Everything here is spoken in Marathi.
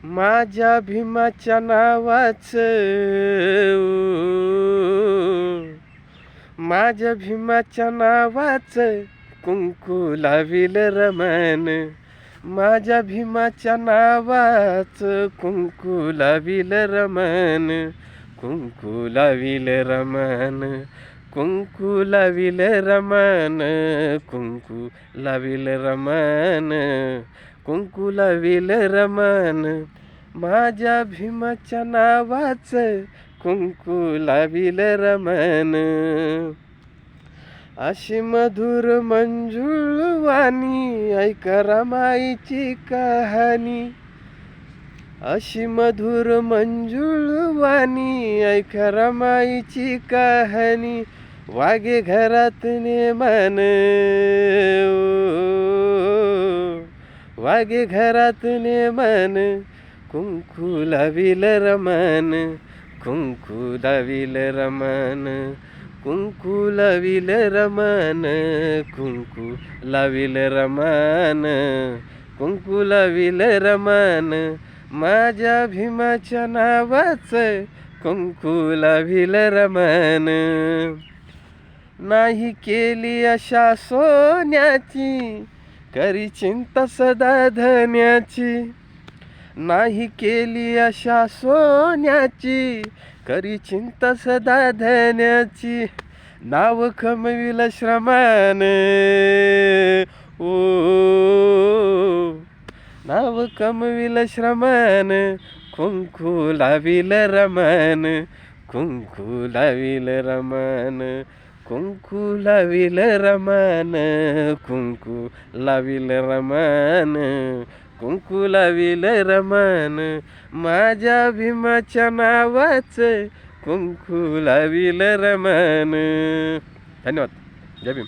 माझ्या भीमाच्या नावाचं माझ्या भीमाच्या नावाचं कुंकू लाविल रमण. माझ्या भीमाच्या नावाचं कुंकू लाविल रमण. कुंकू लाविल रमण. कुंकू लाविल रमण. कुंकू लाविल रमण. कुंकू लाविल रमण. माझ्या भीमाच्या नावाचं कुंकू लाविल रमण. अशी मधुर मंजुळ वाणी ऐका रमाईची कहाणी. अशी मधुर मंजुळ वाणी ऐका रमाईची कहाणी. वागे घरात नेमान वागे घरात नेमान. कुंकू लाविल रमण. कुंकू लाविल रमण. कुंकू लाविल रमण. कुंकू लाविल रमण. कुंकू लाविल रमण. माझ्या भीमाच्या नावाचं कुंकू लाविल रमण. नाही केली आशा सोन्याची करी चिंता सदा धन्याची. नाही केली आशा सोन्याची करी चिंता सदा धन्याची. नाव कमविल श्रमाने नाव कमविल श्रमाने. कुंकू लाविल रमण. कुंकू लाविल रमण. कुंकू लाविल रमण. कुंकू लाविल रमण. कुंकू लाविल रमण. माझ्या भीमाच्या नावाचं कुंकू लाविल रमण. धन्यवाद. जय भीम.